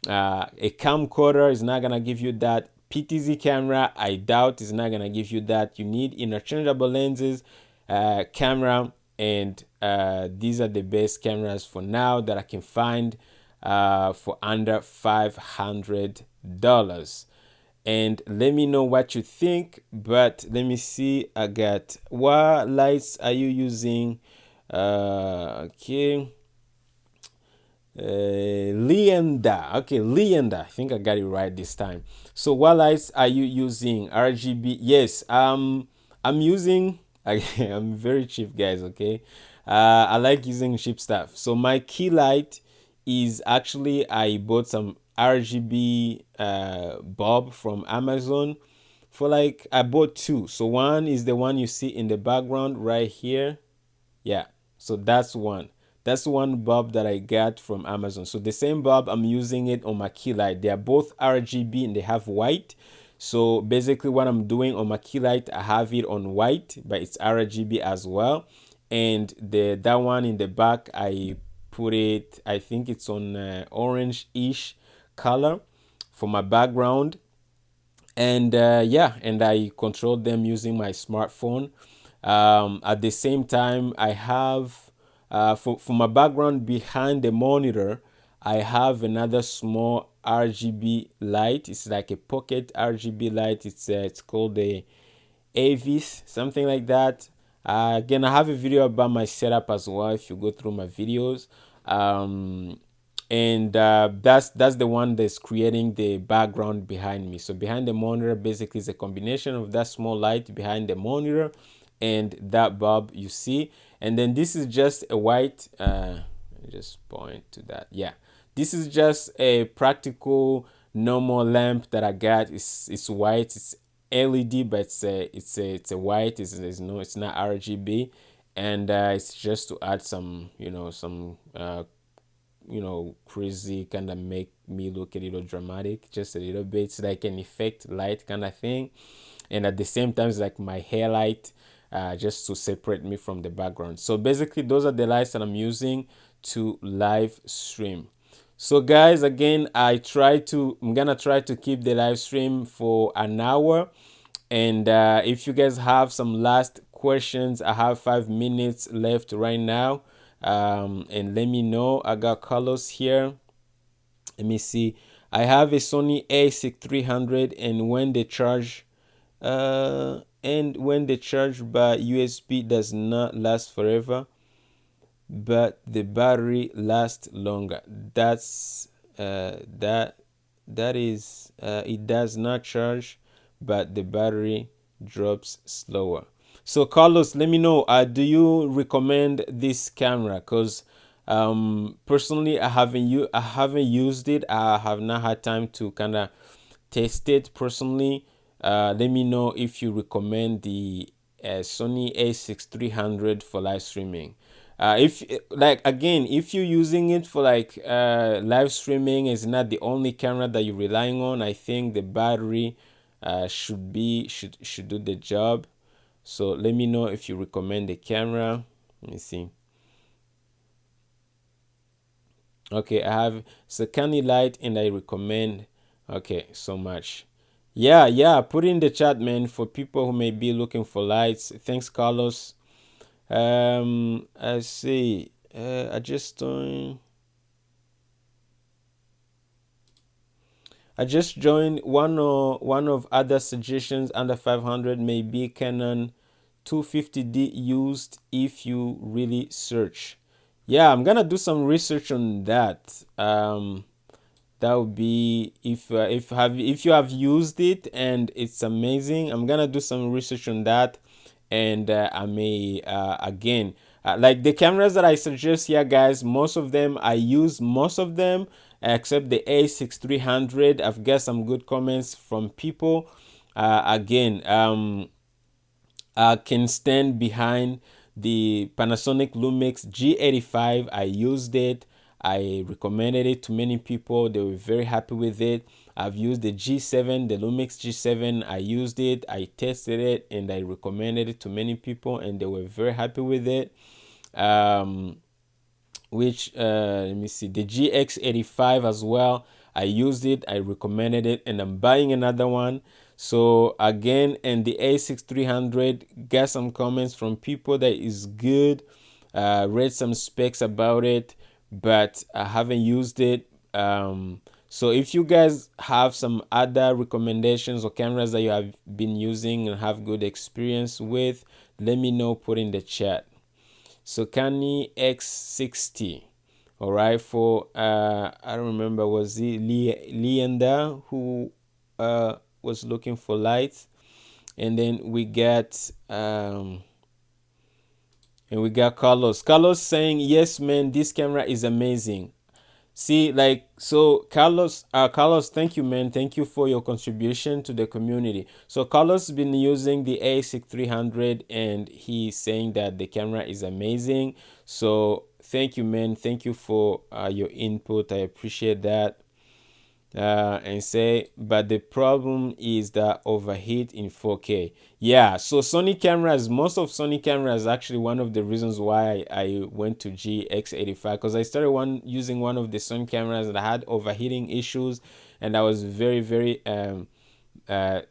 A camcorder is not gonna give you that. PTZ camera, I doubt, is not gonna give you that. You need interchangeable lenses, camera, and these are the best cameras for now that I can find for under $500. And let me know what you think. But let me see. I got, what lights are you using? Okay. Leanda. Okay, Leanda. I think I got it right this time. So what lights are you using? RGB. Yes. I'm using. I'm very cheap, guys. Okay. I like using cheap stuff. So my key light is actually, I bought some RGB bulb from Amazon for, like, I bought two. So one is the one you see in the background right here. Yeah, so that's one. That's one bulb that I got from Amazon. So the same bulb, I'm using it on my key light. They are both RGB and they have white. So basically what I'm doing on my key light, I have it on white, but it's RGB as well. And that one in the back, I put it, I think it's on orange-ish color for my background. And yeah, and I control them using my smartphone. At the same time, I have for my background behind the monitor, I have another small RGB light. It's like a pocket RGB light. It's called the Avis, something like that. Again, I have a video about my setup as well. If you go through my videos, um, and that's the one that's creating the background behind me. So behind the monitor basically is a combination of that small light behind the monitor and that bulb you see. And then this is just a white. Just point to that. Yeah, this is just a practical normal lamp that I got. It's white. It's LED, but it's a white. It's not RGB, and it's just to add some crazy kind of make me look a little dramatic, just a little bit. It's like an effect light kind of thing, and at the same time it's like my hair light, just to separate me from the background. So basically those are the lights that I'm using to live stream. So guys, again, I'm gonna try to keep the live stream for an hour. And if you guys have some last questions, I have 5 minutes left right now. And let me know. I got Carlos here. Let me see. I have a Sony A6300, and when the charge by USB does not last forever, but the battery lasts longer. That is it does not charge, but the battery drops slower. So Carlos, let me know, do you recommend this camera? Because personally I haven't used it. I have not had time to kind of test it personally. Let me know if you recommend the Sony A6300 for live streaming. If like again, if you're using it for like live streaming, is not the only camera that you're relying on. I think the battery should do the job. So let me know if you recommend the camera. Let me see. Okay, I have Sakani light and I recommend. Okay, so much. Yeah, put in the chat, man, for people who may be looking for lights. Thanks, Carlos. I see. I just joined one of other suggestions under 500 may be Canon 250D used if you really search. Yeah, I'm gonna do some research on that. That would be if you have used it and it's amazing. I'm gonna do some research on that, and I may again like the cameras that I suggest here, guys. Most of them I use, most of them except the A6300. I've got some good comments from people. Again, can stand behind the Panasonic Lumix G85. I used it. I recommended it to many people. They were very happy with it. I've used the G7, the Lumix G7. I used it. I tested it, and I recommended it to many people, and they were very happy with it. Let me see, the GX85 as well. I used it. I recommended it, and I'm buying another one. So again, and the A6300, got some comments from people that is good. Read some specs about it, but I haven't used it. So if you guys have some other recommendations or cameras that you have been using and have good experience with, let me know, put in the chat. So Kani X60. All right, for I don't remember, was it Leander who was looking for lights. And then we got Carlos saying, yes man, this camera is amazing. See, like, so Carlos, thank you, man. Thank you for your contribution to the community. So Carlos has been using the A6300 and he's saying that the camera is amazing. So thank you, man. Thank you for your input. I appreciate that. And say, but the problem is that overheat in 4K. Yeah, so Sony cameras, most of Sony cameras, actually one of the reasons why I went to GX85, because I started using one of the Sony cameras and I had overheating issues, and I was very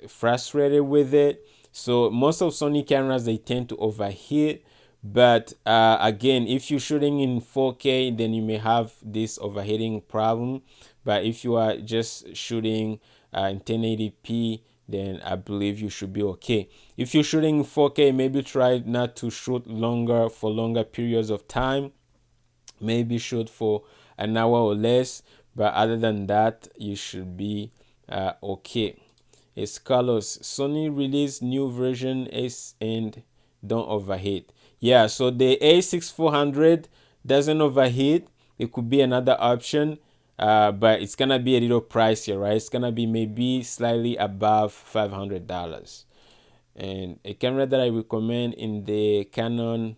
frustrated with it. So most of Sony cameras, they tend to overheat. But again, if you're shooting in 4K, then you may have this overheating problem. But if you are just shooting in 1080p, then I believe you should be okay. If you're shooting in 4K, maybe try not to shoot for longer periods of time. Maybe shoot for an hour or less. But other than that, you should be okay. It's Carlos. Sony released new version S and don't overheat. Yeah, so the A6400 doesn't overheat. It could be another option, but it's gonna be a little pricier, right? It's gonna be maybe slightly above $500. And a camera that I recommend in the Canon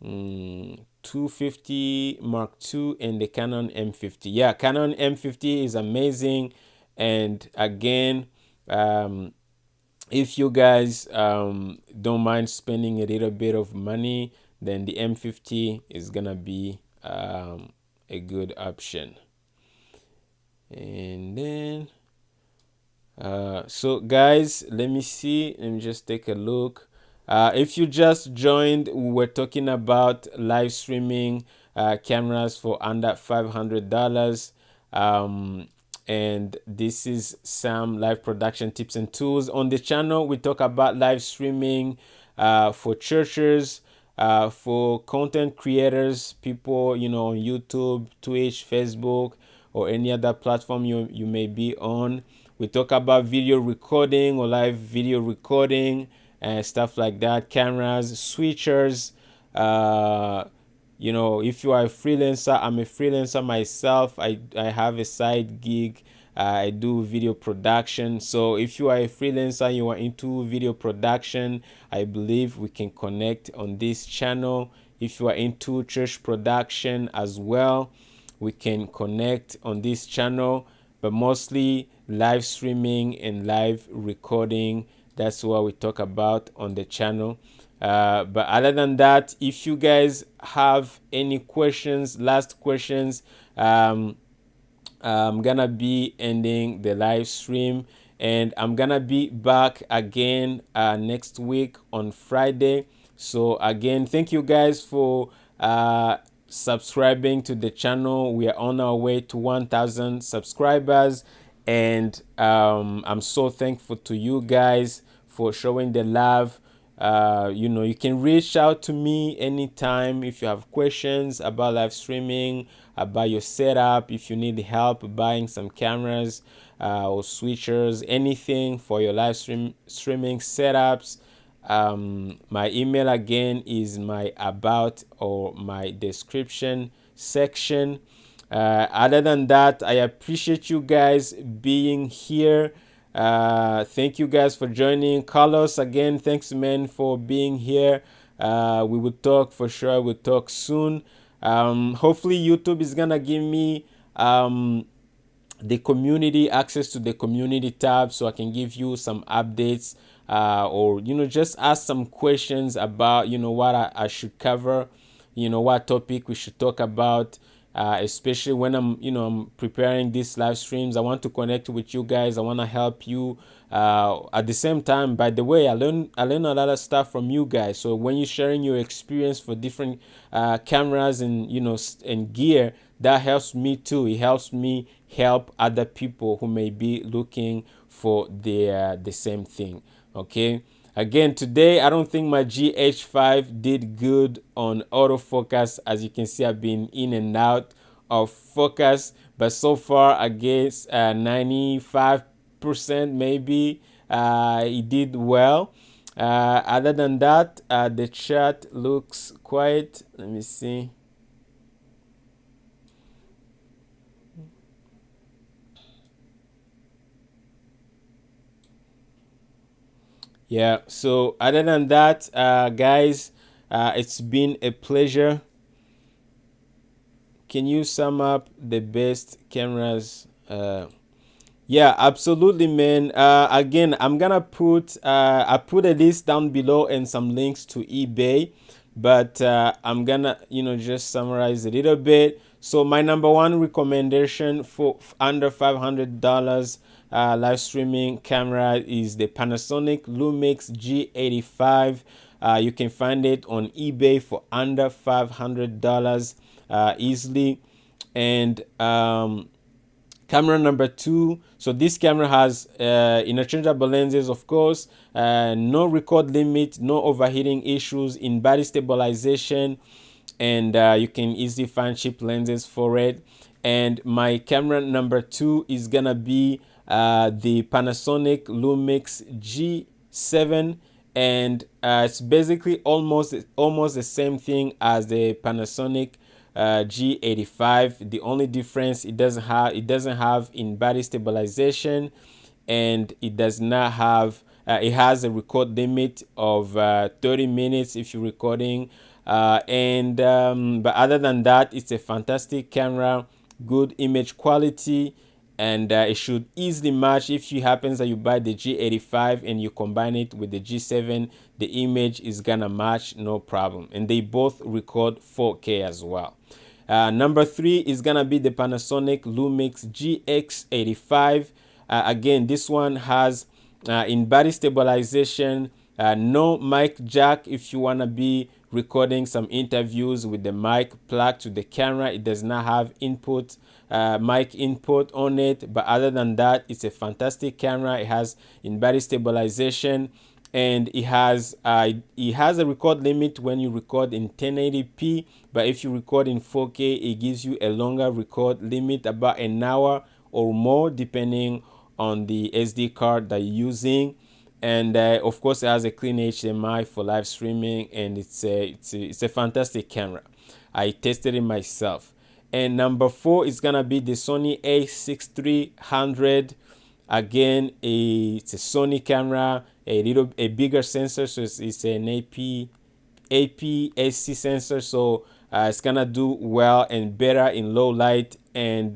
250 Mark II and the Canon M50. Yeah, Canon M50 is amazing. And again, if you guys don't mind spending a little bit of money, then the M50 is gonna be a good option. And then so guys, let me just take a look. If you just joined, we were talking about live streaming cameras for under $500. And this is some live production tips and tools. On the channel, we talk about live streaming for churches, for content creators, people, on YouTube, Twitch, Facebook, or any other platform you may be on. We talk about video recording or live video recording and stuff like that, cameras, switchers. If you are a freelancer, I'm a freelancer myself. I have a side gig. I do video production. So if you are a freelancer, you are into video production, I believe we can connect on this channel. If you are into church production as well, we can connect on this channel. But mostly live streaming and live recording, that's what we talk about on the channel. But other than that, if you guys have any questions, last questions, I'm gonna be ending the live stream, and I'm gonna be back again next week on Friday. So again, thank you guys for subscribing to the channel. We are on our way to 1,000 subscribers, and I'm so thankful to you guys for showing the love. You can reach out to me anytime if you have questions about live streaming, about your setup, if you need help buying some cameras or switchers, anything for your live streaming setups. My email again is my about or my description section. Other than that, I appreciate you guys being here. Thank you guys for joining. Carlos, again, thanks man for being here. We will talk for sure. We'll talk soon. Hopefully YouTube is gonna give me the community, access to the community tab, so I can give you some updates, or just ask some questions about what I should cover, what topic we should talk about. Especially when I'm preparing these live streams. I want to connect with you guys. I want to help you. At the same time, by the way, I learn a lot of stuff from you guys. So when you're sharing your experience for different cameras and and gear, that helps me too. It helps me help other people who may be looking for the same thing. Okay. Again, today, I don't think my GH5 did good on autofocus. As you can see, I've been in and out of focus. But so far, against 95% maybe, it did well. Other than that, the chat looks quiet. Let me see. Yeah, so other than that, guys, it's been a pleasure. Can you sum up the best cameras? Yeah, absolutely, man. Again, I'm gonna put I put a list down below and some links to eBay, but I'm gonna just summarize a little bit. So my number one recommendation for under $500 live streaming camera is the Panasonic Lumix G85. You can find it on eBay for under $500 easily. And camera number two, so this camera has interchangeable lenses, of course, no record limit, no overheating issues, in body stabilization, and you can easily find cheap lenses for it. And my camera number two is gonna be the Panasonic Lumix G7, and it's basically almost the same thing as the Panasonic G85. The only difference, it doesn't have in body stabilization, and it does not have it has a record limit of 30 minutes if you're recording, but other than that, it's a fantastic camera, good image quality, and it should easily match. If it happens that you buy the G85 and you combine it with the G7, the image is gonna match, no problem, and they both record 4K as well. Number three is gonna be the Panasonic Lumix GX85. Again, this one has in body stabilization, no mic jack. If you wanna be recording some interviews with the mic plugged to the camera, it does not have mic input on it. But other than that, it's a fantastic camera. It has in body stabilization, and it has a record limit when you record in 1080p. But if you record in 4K, it gives you a longer record limit, about an hour or more, depending on the SD card that you're using. And of course, it has a clean HDMI for live streaming, and it's a fantastic camera. I tested it myself. And number four is gonna be the Sony a6300. Again, it's a Sony camera, a bigger sensor, so it's an APS-C sensor, so it's gonna do well and better in low light. And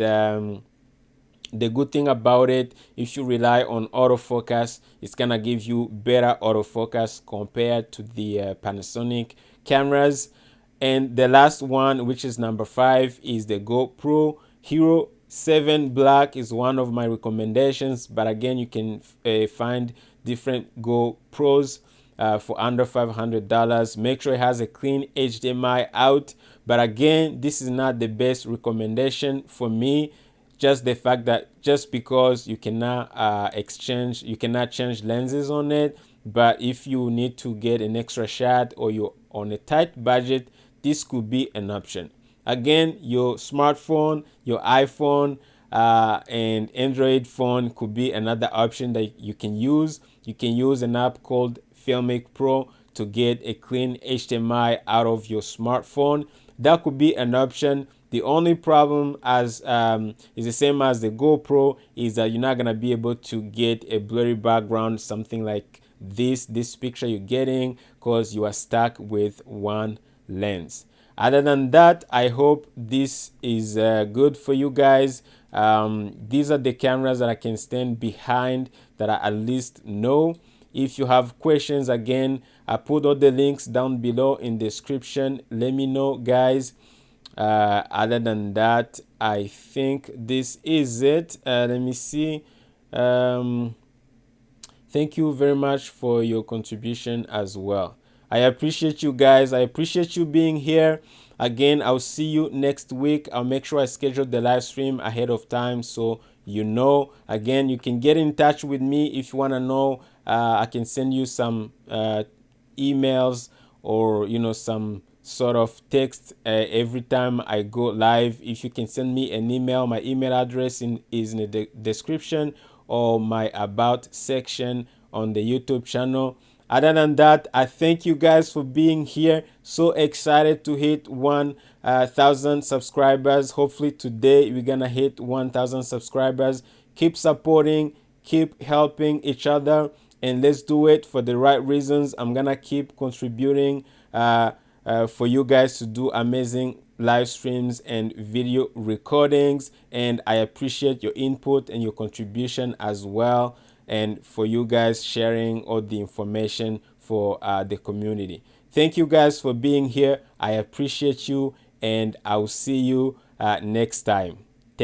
the good thing about it, if you rely on autofocus, it's gonna give you better autofocus compared to the Panasonic cameras. And the last one, which is number five, is the GoPro Hero 7 Black. Is one of my recommendations, but again, you can find different GoPros for under $500. Make sure it has a clean HDMI out, but again, this is not the best recommendation for me. Just the fact that just because you cannot change lenses on it, but if you need to get an extra shot or you're on a tight budget, this could be an option. Again, your smartphone, your iPhone and Android phone could be another option that you can use. You can use an app called Filmic Pro to get a clean HDMI out of your smartphone. That could be an option. The only problem is the same as the GoPro, is that you're not gonna be able to get a blurry background, something like this picture you're getting, because you are stuck with one lens. Other than that, I hope this is good for you guys. These are the cameras that I can stand behind, that I at least know. If you have questions, again, I put all the links down below in the description. Let me know, guys. Other than that, I think this is it. Let me see. Thank you very much for your contribution as well. I appreciate you guys. I appreciate you being here. Again, I'll see you next week. I'll make sure I schedule the live stream ahead of time, so you know. Again, you can get in touch with me if you want to know. I can send you some emails, or some sort of text every time I go live. If you can send me an email, my email address is in the description, or my about section on the YouTube channel. Other than that, I thank you guys for being here. So excited to hit 1,000 subscribers. Hopefully today we're gonna hit 1,000 subscribers. Keep supporting, keep helping each other, and let's do it for the right reasons. I'm gonna keep contributing for you guys to do amazing live streams and video recordings, and I appreciate your input and your contribution as well, and for you guys sharing all the information for the community. Thank you guys for being here. I appreciate you, and I'll see you next time.